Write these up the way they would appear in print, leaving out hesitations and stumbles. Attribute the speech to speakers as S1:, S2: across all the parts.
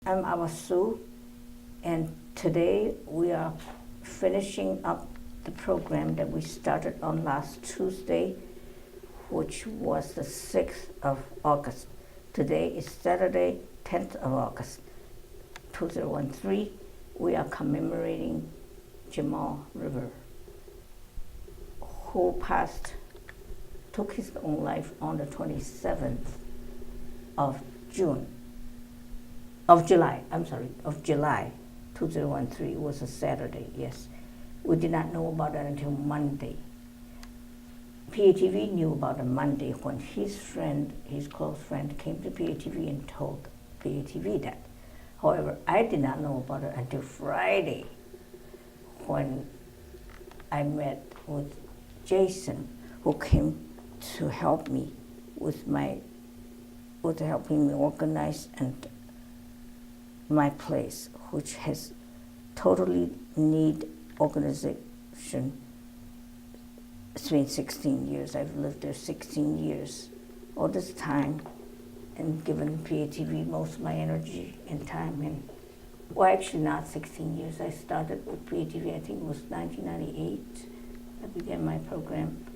S1: I'm Ava Su, and today we are finishing up the program that we started on last Tuesday, which was the 6th of August. Today is Saturday, 10th of August, 2013. We are commemorating Jamal River, who took his own life on the 27th of July, 2013. It was a Saturday, yes. We did not know about it until Monday. PATV knew about it Monday when his close friend, came to PATV and told PATV that. However, I did not know about it until Friday when I met with Jason, who came to help me with helping me organize and my place, which has totally need organization. It's been 16 years. I've lived there 16 years. All this time, and given PATV most of my energy and time. And well, actually not 16 years. I started with PATV, I think it was 1998. I began my program.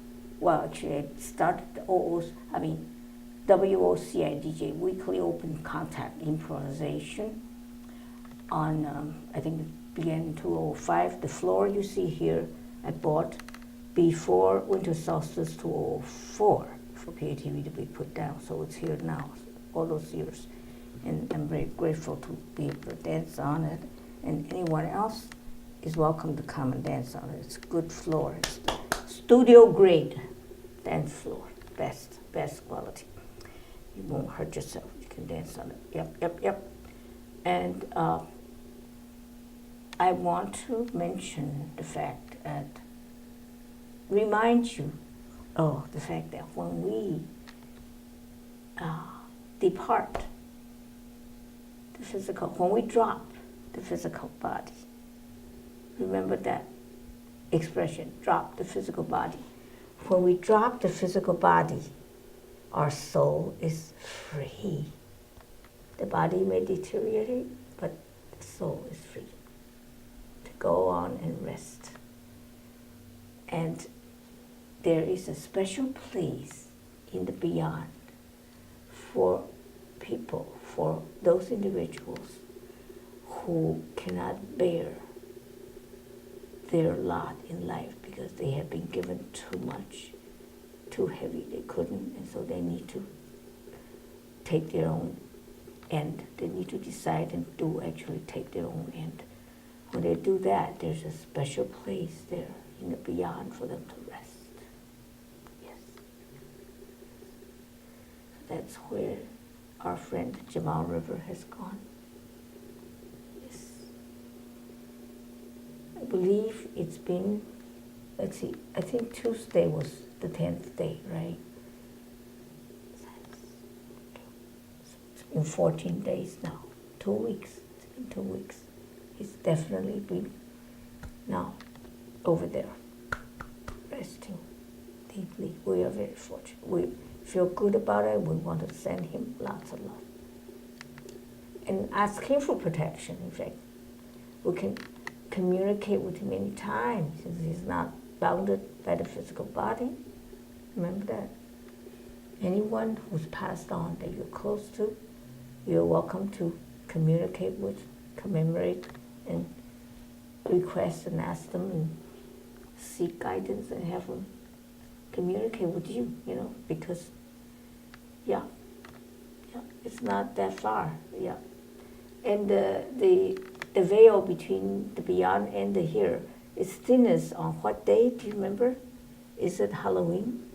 S1: Well, actually, I started WOCIDJ, Weekly Open Contact Improvisation, on, I think it began in 2005. The floor you see here, I bought before Winter Solstice 2004 for PATV to be put down. So it's here now, all those years. And I'm very grateful to be able to dance on it. And anyone else is welcome to come and dance on it. It's a good floor. It's studio grade dance floor, best quality. You won't hurt yourself. You can dance on it. Yep. And I want to mention the fact that, remind you of the fact that when we depart the physical, when we drop the physical body, remember that expression, drop the physical body. When we drop the physical body, our soul is free. The body may deteriorate, but the soul is free to go on and rest. And there is a special place in the beyond for people, for those individuals who cannot bear their lot in life because they have been given too much, too heavy, they couldn't, and so they need to take their own end. They need to decide and actually take their own end. When they do that, there's a special place there in the beyond for them to rest. Yes. That's where our friend Jamal River has gone. Yes. I believe it's been, let's see, I think Tuesday was the 10th day, right? It's been 14 days now, 2 weeks. It's been 2 weeks. He's definitely been now over there, resting deeply. We are very fortunate. We feel good about it. We want to send him lots of love. And ask him for protection, in fact. We can communicate with him anytime since he's not bounded by the physical body. Remember that. Anyone who's passed on that you're close to, you're welcome to communicate with, commemorate, and request and ask them and seek guidance and have them communicate with you, because, it's not that far, And the veil between the beyond and the here is thinnest on what day? Do you remember? Is it Halloween?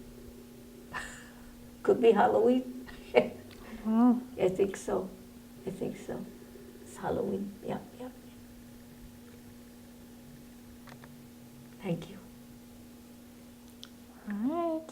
S1: Could be Halloween. I think so. It's Halloween. Yeah. Thank you.
S2: All right.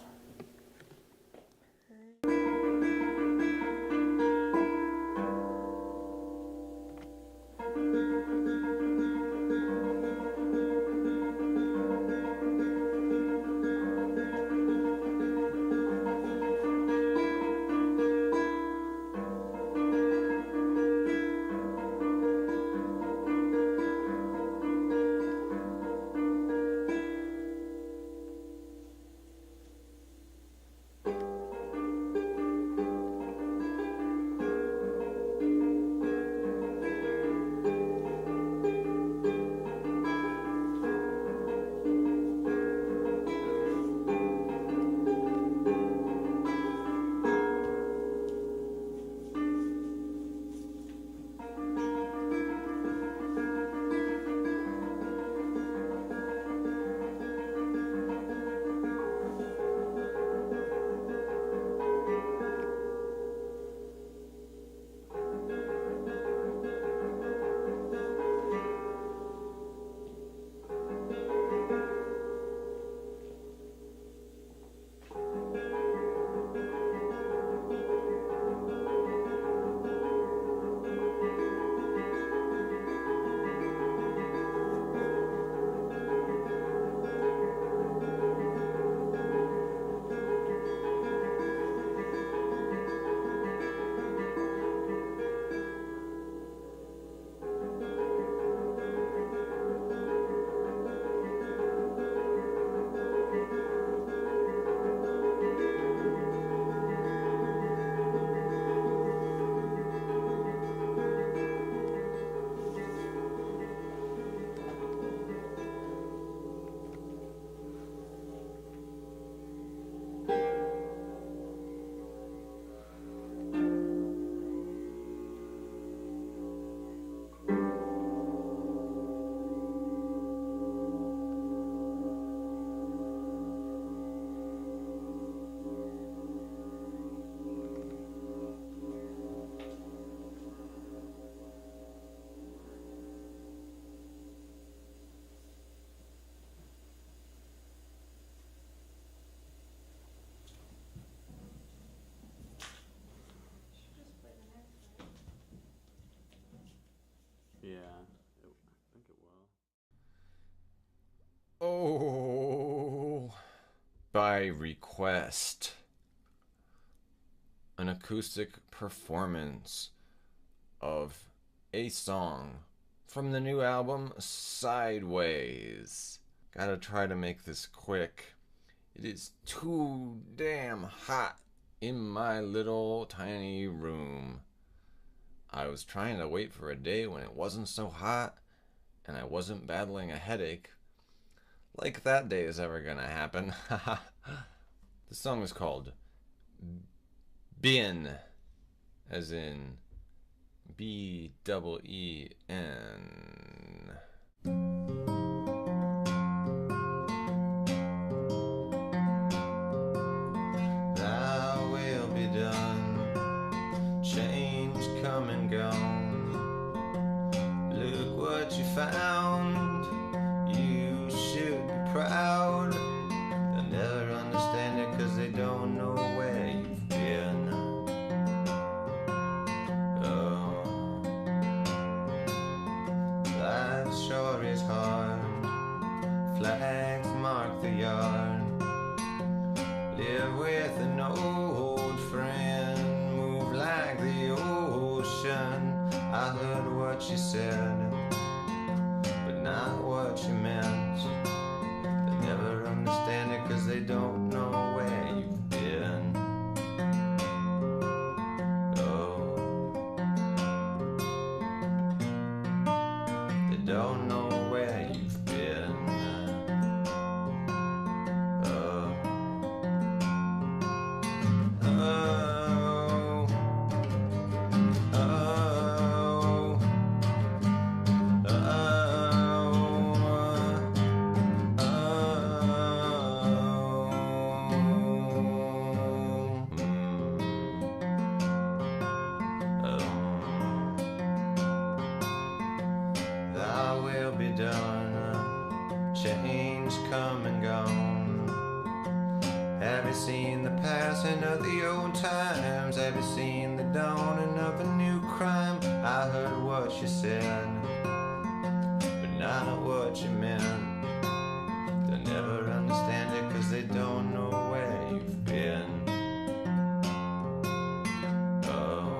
S2: by request, an acoustic performance of a song from the new album Sideways. Gotta try to make this quick. It is too damn hot in my little tiny room. I was trying to wait for a day when it wasn't so hot and I wasn't battling a headache. Like that day is ever gonna happen. The song is called Bien, as in B-E-E-N. Thou will be done, change come and gone. Look what you found, you should be proud. They'll never understand it 'cause they don't know where you've been. Oh, life sure is hard, flags mark the yard. Live with an old friend, move like the ocean. I heard what you said, but not what you meant. They never understand it 'cause they don't know where you've been. Oh, they don't know where you've been. Oh, oh, oh, Thou will be done, change come and gone. Have you seen the passing of the old times? Have you seen the dawning of a new crime? I heard what you said, but not what you meant. They'll never understand it 'cause they don't know where you've been. Oh,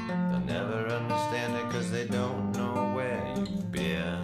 S2: they'll never understand it 'cause they don't know where you've been.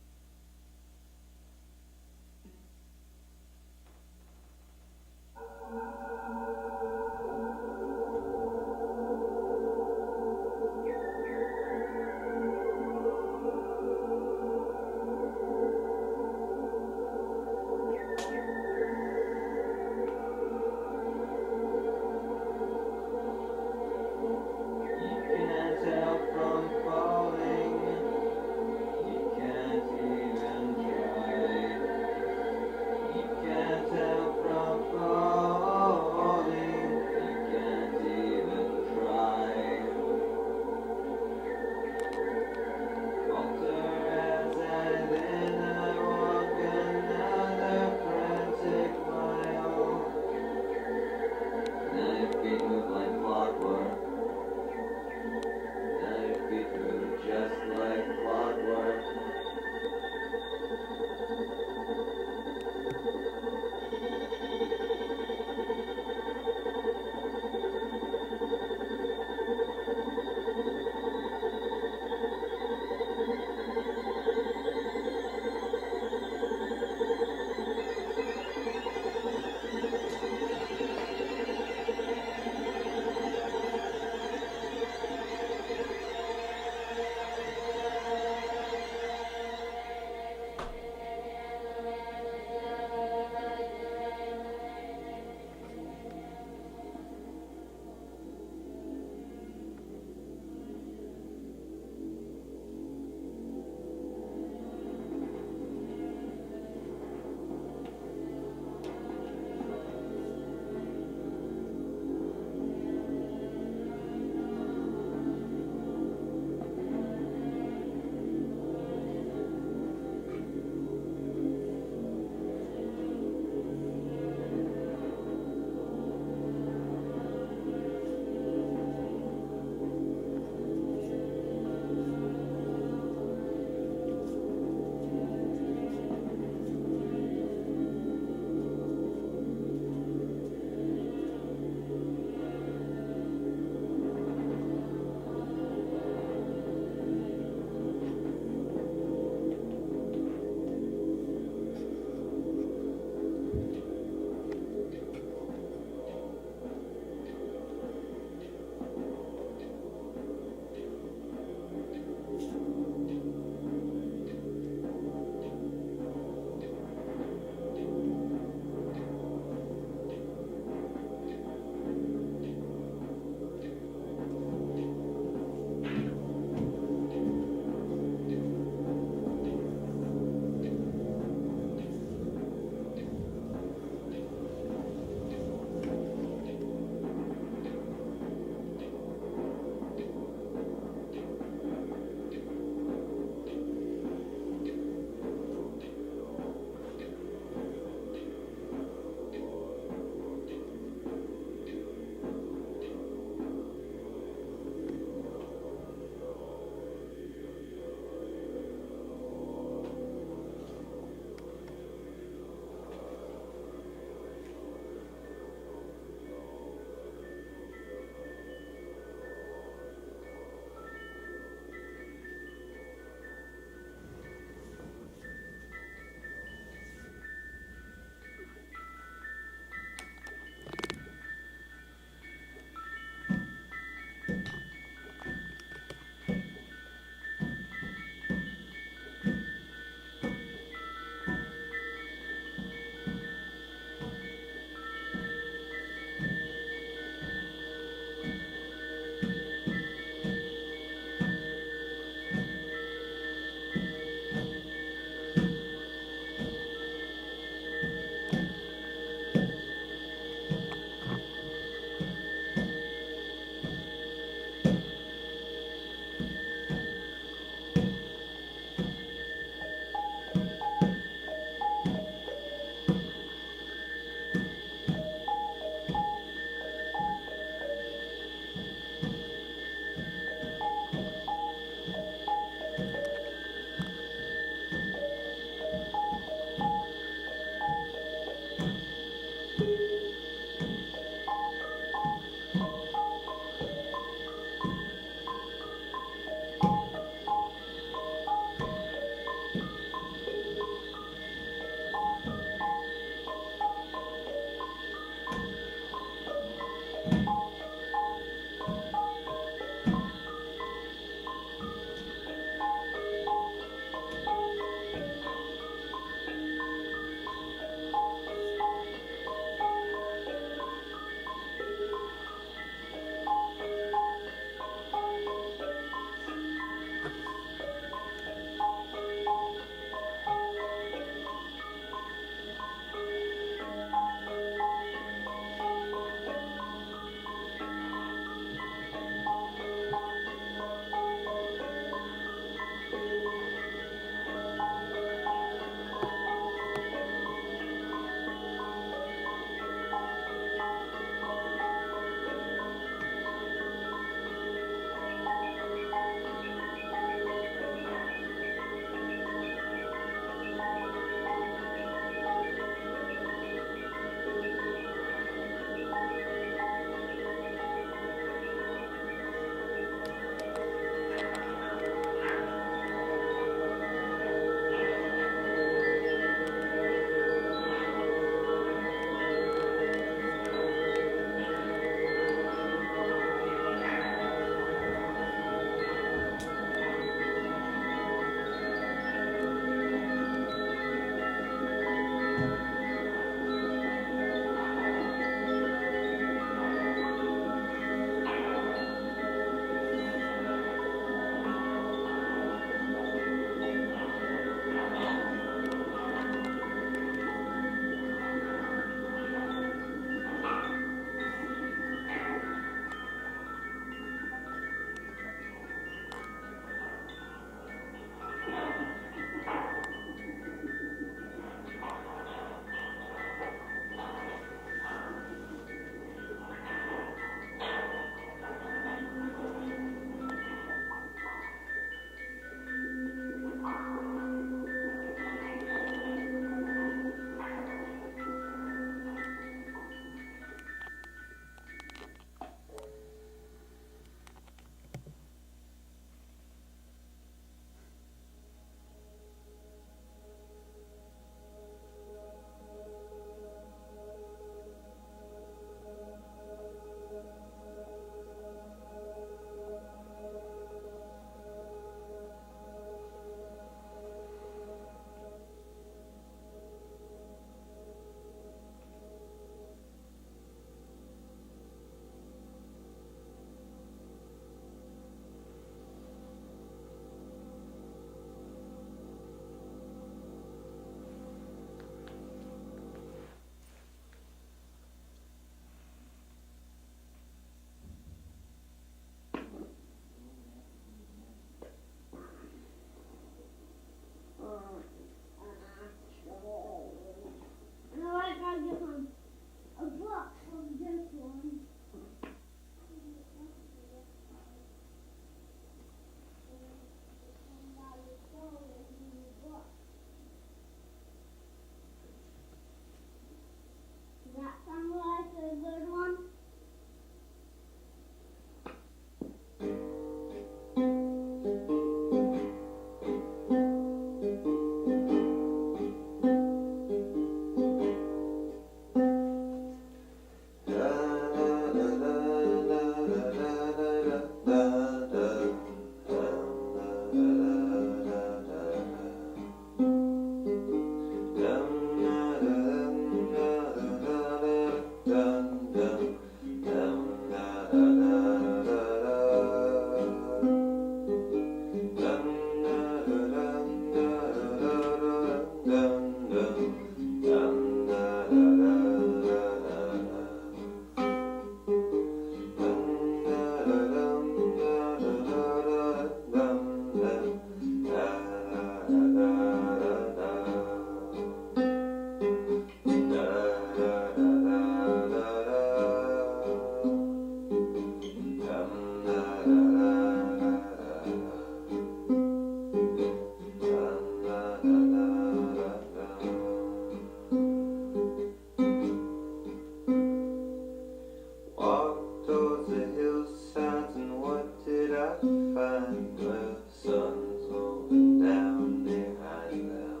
S2: hillsides, and what did I find? Well, the sun's going down behind them.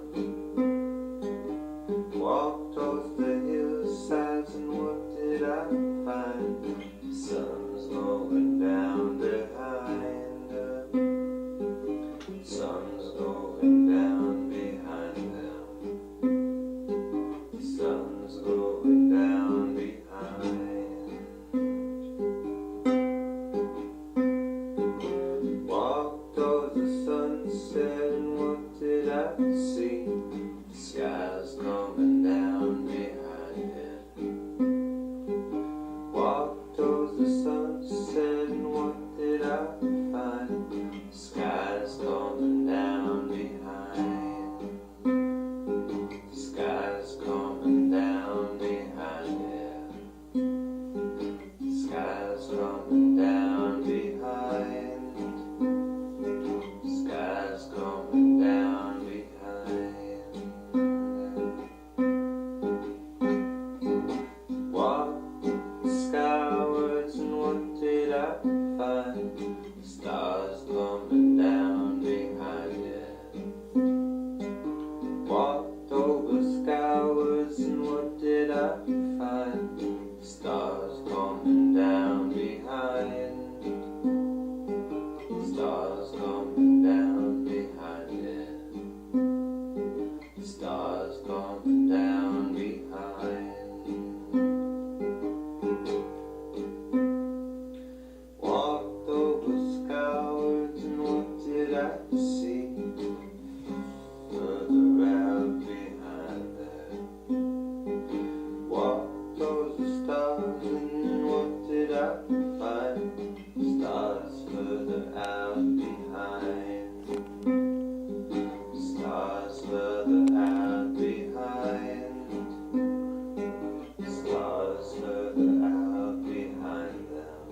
S2: Walked towards the hillsides, and what did I find? The sun's going down behind them. The sun's going down behind them. The sun's going down behind. Walked towards the sunset, and what did I see? The sky's coming down behind it. Walked towards the sunset, and what did I find? The sky's coming down behind. The sky's coming down behind it. The sky's coming down behind. The sky's coming down behind. Walked skywards, and what did I find? The stars coming down behind it. Walked over skywards, and what did I find? The stars coming down behind. The stars coming down behind it. The stars coming down behind. Walked over skywards, and what did I see? Further out behind there. Walked towards the stars, and what did I find? Stars further out behind. Stars further out behind. Stars further out behind them.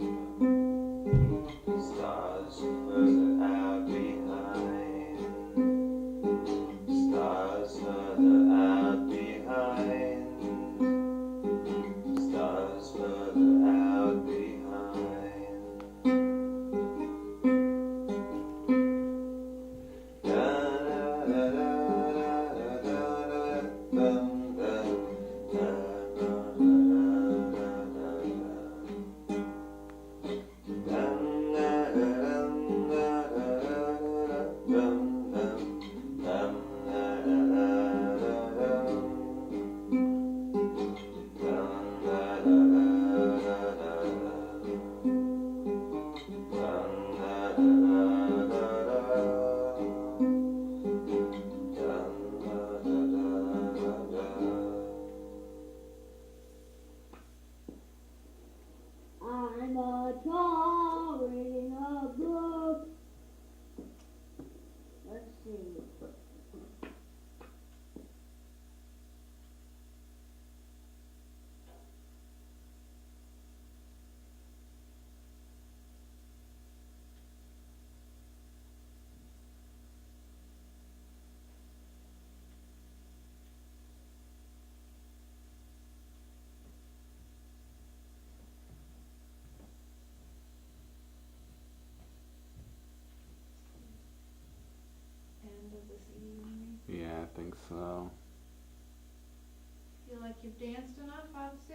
S2: Stars further out behind. Stars further out behind. Stars further out behind. Da da da da da da da dum dum. Da da da da da da. Dum da da dum da da da dum dum. Dum da da da da dum. Dum da da da da da da. Dum da da da da da. Dum da da da da da.
S1: I'm a child reading a book. Let's see.
S3: End of this evening.
S4: Yeah, I think so.
S3: Feel like you've danced enough, Ava Su?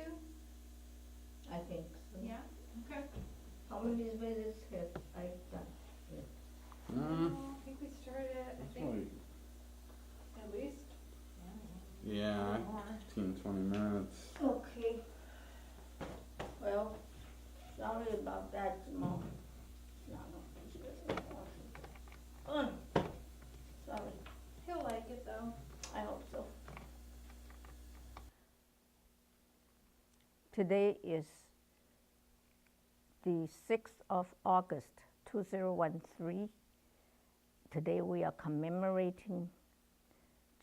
S1: I think so.
S3: Yeah? Okay.
S1: How many visits have I done?
S3: I think we started at, I think, at least.
S4: Yeah,
S3: More.
S4: 15, 20 minutes.
S1: Okay. Well, sorry about that, Jamal. No, no. Sorry.
S3: He'll like it though.
S1: I hope so. Today is the 6th of August, 2013. Today we are commemorating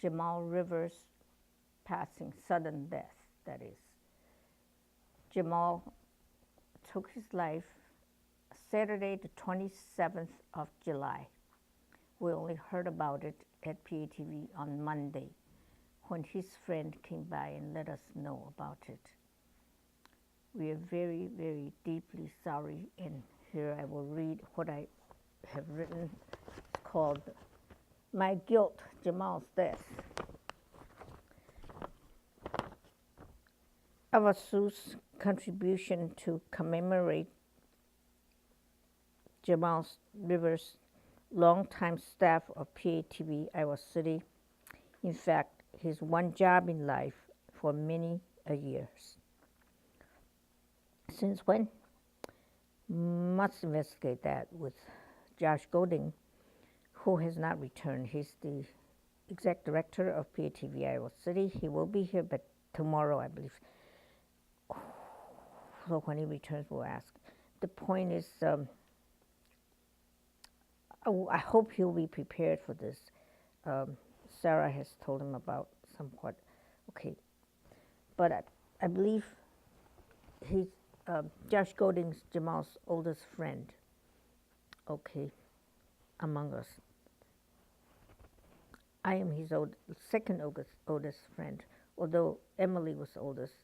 S1: Jamal Rivers' passing, sudden death, that is. Jamal took his life Saturday, the 27th of July. We only heard about it at PATV on Monday when his friend came by and let us know about it. We are very, very deeply sorry. And here I will read what I have written. It's called My Guilt, Jamal's Death. Ava Su's contribution to commemorate Jamal Rivers' longtime staff of PATV Iowa City. In fact, his one job in life for many years. Since when? Must investigate that with Josh Golding, who has not returned. He's the exec director of PATV Iowa City. He will be here, but tomorrow, I believe. So when he returns, we'll ask. The point is, I hope he'll be prepared for this. Sarah has told him about somewhat. Okay, but I believe he's Josh Golding's Jamal's oldest friend. Okay, among us. I am his second oldest friend, although Emily was oldest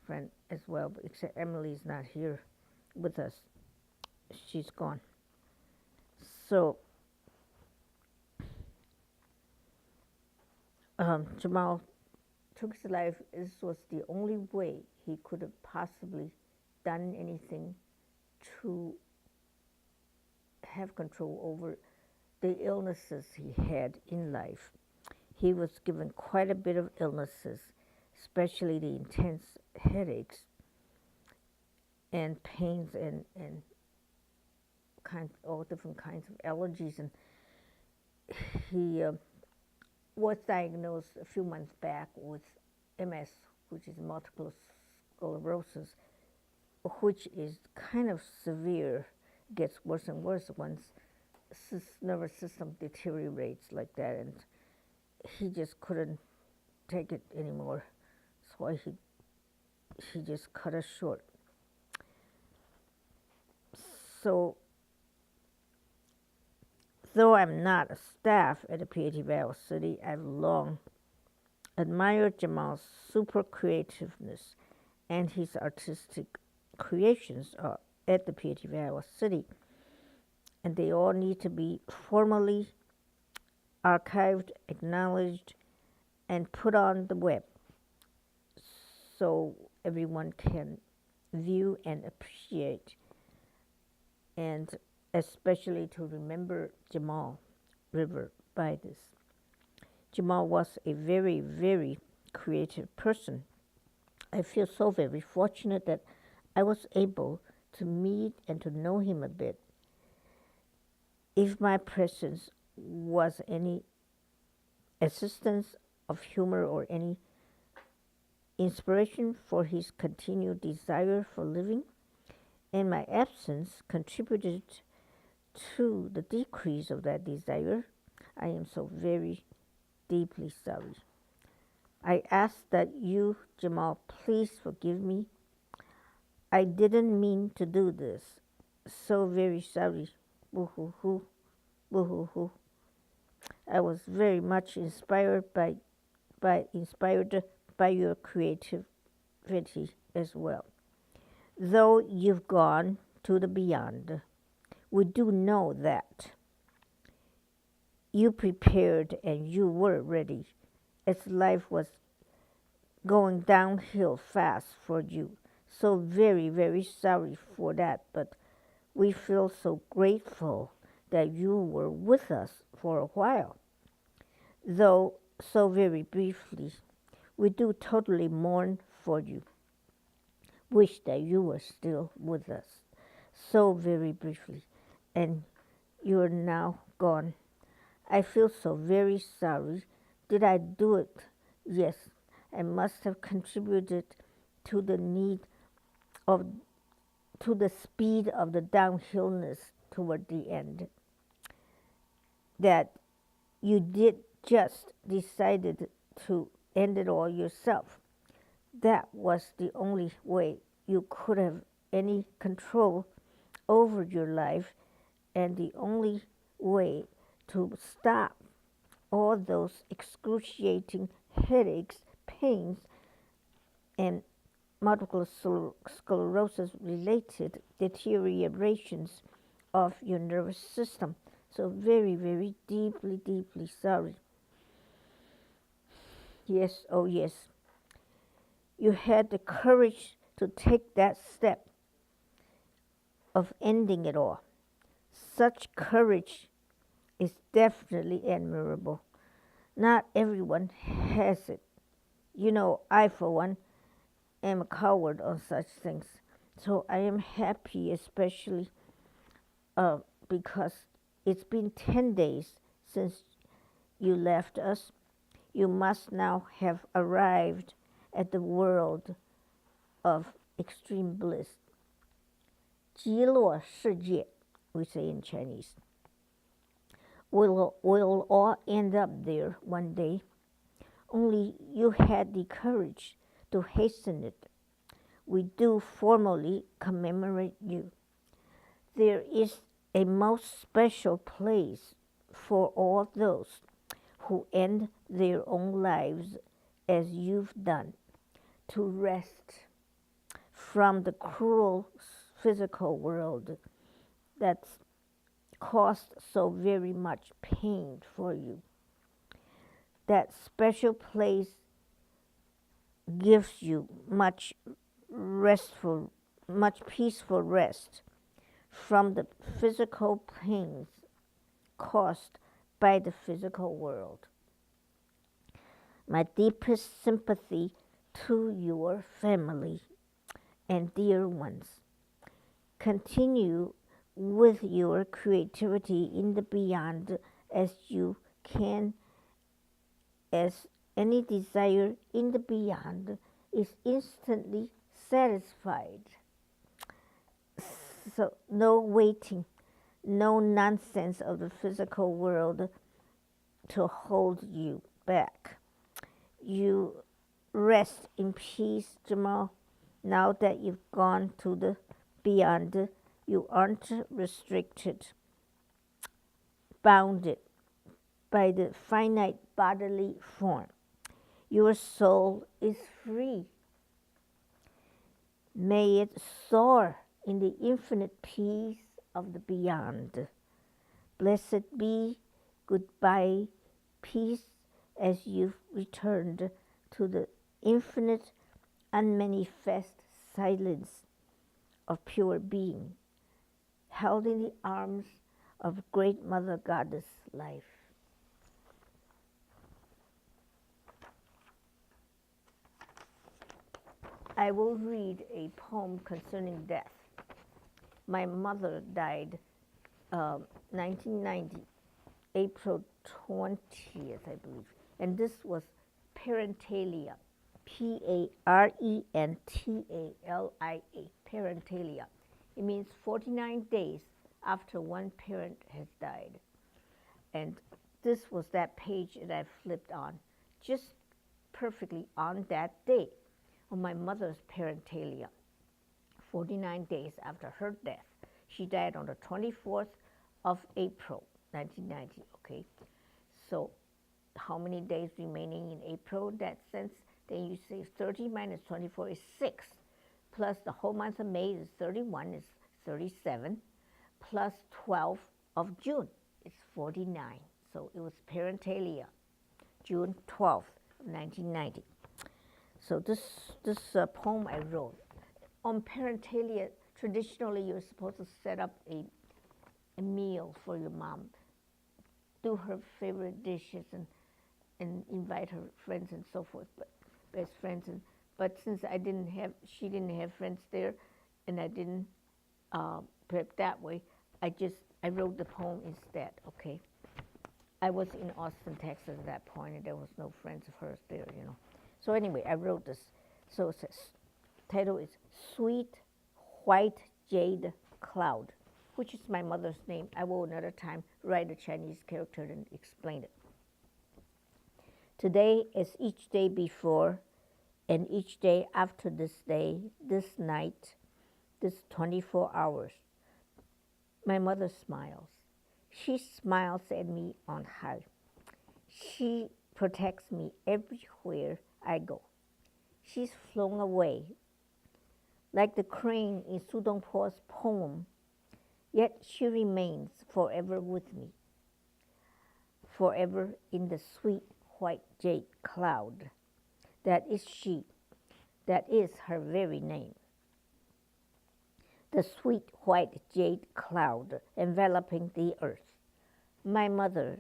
S1: friend as well, but except Emily's not here with us. She's gone. So Jamal took his life. This was the only way he could have possibly done anything to have control over the illnesses he had in life. He was given quite a bit of illnesses, especially the intense headaches and pains and all different kinds of allergies. And he was diagnosed a few months back with MS, which is multiple sclerosis, which is kind of severe, gets worse and worse once nervous system deteriorates like that, and he just couldn't take it anymore. That's why he just cut us short. So, though I'm not a staff at the PATV Iowa City, I've long admired Jamal's super creativeness and his artistic creations at the PATV Iowa City. And they all need to be formally archived, acknowledged, and put on the web so everyone can view and appreciate, and especially to remember Jamal River by this. Jamal was a very, very creative person. I feel so very fortunate that I was able to meet and to know him a bit. If my presence was any assistance of humor or any inspiration for his continued desire for living, and my absence contributed to the decrease of that desire, I am so very deeply sorry. I ask that you, Jamal, please forgive me. I didn't mean to do this. So very sorry. Boo-hoo-hoo. Boo-hoo-hoo. I was very much inspired by your creativity as well. Though you've gone to the beyond, we do know that you prepared and you were ready as life was going downhill fast for you. So very, very sorry for that, but we feel so grateful that you were with us for a while. Though so very briefly, we do totally mourn for you. Wish that you were still with us so very briefly, and you are now gone. I feel so very sorry. Did I do it? Yes, I must have contributed to the speed of the downhillness toward the end. That you did just decided to end it all yourself. That was the only way you could have any control over your life, and the only way to stop all those excruciating headaches, pains, and multiple sclerosis related deteriorations of your nervous system. So very, very deeply, deeply sorry. Yes, oh yes. You had the courage to take that step of ending it all. Such courage is definitely admirable. Not everyone has it. You know, I, for one, am a coward on such things. So I am happy, especially because it's been 10 days since you left us. You must now have arrived at the world of extreme bliss. 极乐世界, we say in Chinese. We'll all end up there one day. Only you had the courage to hasten it. We do formally commemorate you. There is a most special place for all those who end their own lives as you've done, to rest from the cruel physical world that's caused so very much pain for you. That special place gives you much peaceful rest from the physical pains caused by the physical world. My deepest sympathy to your family and dear ones. Continue with your creativity in the beyond as you can, as any desire in the beyond is instantly satisfied. So no waiting, no nonsense of the physical world to hold you back. You rest in peace, Jamal. Now that you've gone to the beyond, you aren't restricted, bounded by the finite bodily form. Your soul is free. May it soar in the infinite peace of the beyond. Blessed be, goodbye, peace, as you've returned to the infinite, unmanifest silence of pure being, held in the arms of Great Mother Goddess Life. I will read a poem concerning death. My mother died 1990, April 20th, I believe. And this was parentalia, Parentalia, parentalia. It means 49 days after one parent has died. And this was that page that I flipped on, just perfectly on that day of my mother's parentalia, 49 days after her death. She died on the 24th of April, 1990, okay? So how many days remaining in April in that sense? Then you say 30 minus 24 is 6, plus the whole month of May is 31, is 37, plus 12 of June is 49. So it was parentalia, June 12th, 1990. So this poem I wrote. On parentalia, traditionally you're supposed to set up a meal for your mom, do her favorite dishes and invite her friends and so forth, but best friends. But since she didn't have friends there, and I didn't prep that way, I wrote the poem instead, okay? I was in Austin, Texas at that point, and there was no friends of hers there, you know. So anyway, I wrote this. So it says, title is Sweet White Jade Cloud, which is my mother's name. I will another time write a Chinese character and explain it. Today, as each day before, and each day after this day, this night, this 24 hours, my mother smiles. She smiles at me on high. She protects me everywhere I go. She's flown away like the crane in Su Dongpo's poem, yet she remains forever with me, forever in the sweet white jade cloud. That is she, that is her very name. The sweet white jade cloud enveloping the earth. My mother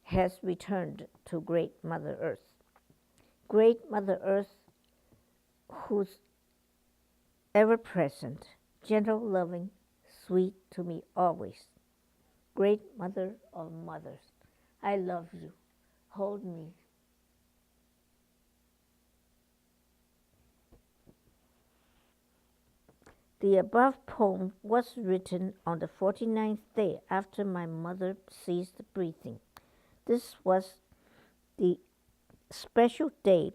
S1: has returned to Great Mother Earth. Great Mother Earth, who's ever present, gentle, loving, sweet to me always. Great Mother of Mothers, I love you. Hold me. The above poem was written on the 49th day after my mother ceased breathing. This was the special day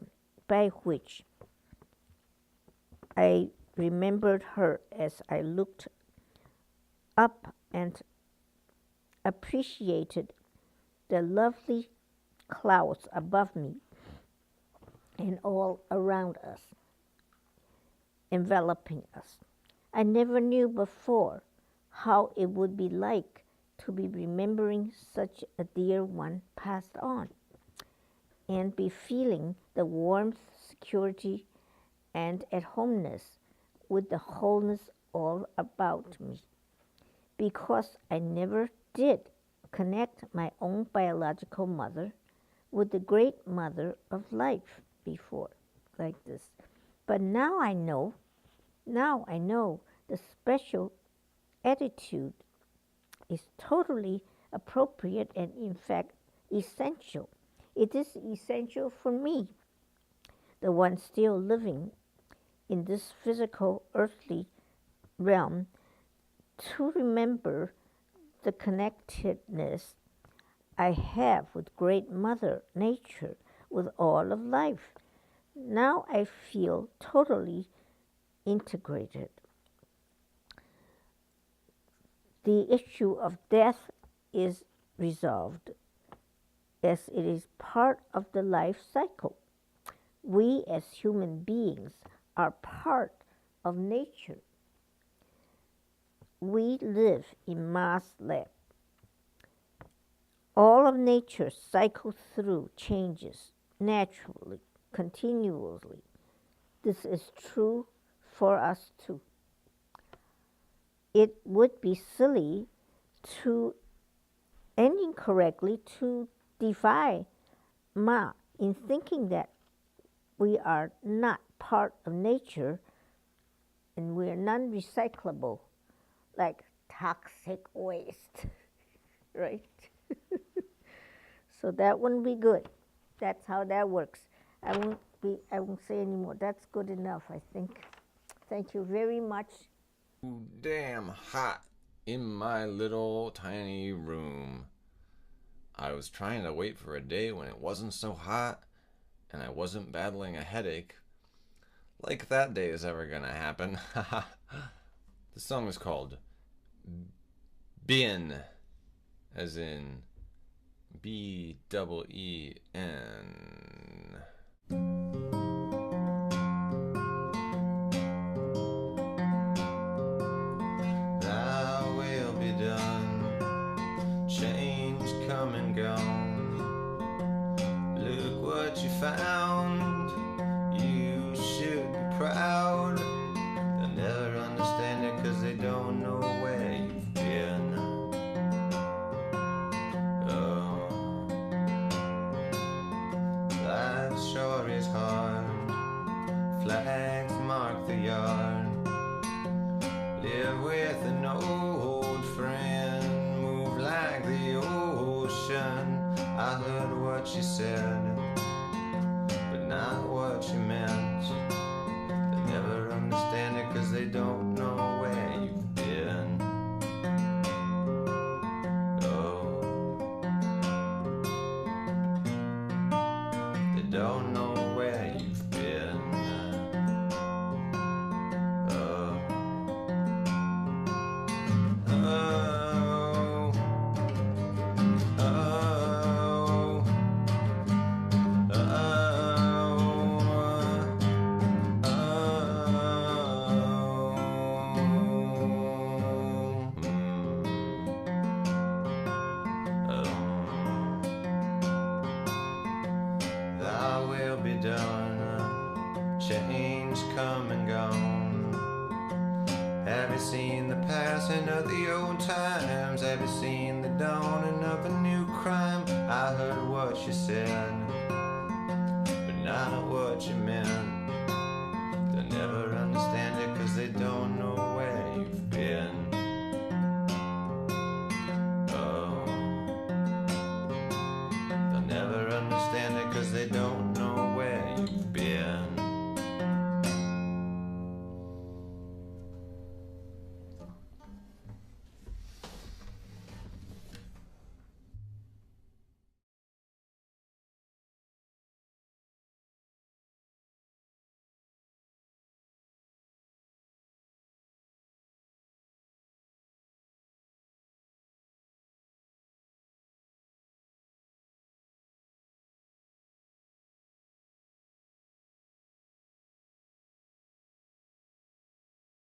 S1: by which I remembered her as I looked up and appreciated the lovely clouds above me and all around us, enveloping us. I never knew before how it would be like to be remembering such a dear one passed on, and be feeling the warmth, security, and at homeness with the wholeness all about me, because I never did connect my own biological mother with the great mother of life before like this. But now I know the special attitude is totally appropriate and in fact essential. It is essential for me, the one still living in this physical earthly realm, to remember the connectedness I have with Great Mother Nature, with all of life. Now I feel totally integrated. The issue of death is resolved, as it is part of the life cycle. We as human beings are part of nature. We live in mass lab. All of nature cycles through changes naturally, continuously. This is true for us too. It would be silly to, and incorrectly, to defy Ma in thinking that we are not part of nature and we are non-recyclable, like toxic waste, right? So that wouldn't be good. That's how that works. I won't say anymore. That's good enough, I think. Thank you very much.
S2: Damn hot in my little tiny room. I was trying to wait for a day when it wasn't so hot and I wasn't battling a headache. Like that day is ever gonna happen. The song is called Bien, as in B-E-E-N. Thy will be done, change come and gone. Look what you found, you should be proud. They'll never understand it 'cause they don't know where you've been. Oh, life sure is hard, flags mark the yard. Live with an old friend, move like the ocean. I heard what you said, but not what you meant. They never understand it 'cause they don't know where you've been. Oh, they don't know where you've been. Oh, oh, oh, about the old times? Have you seen the dawning of a new crime? I heard what you said, but not what you meant.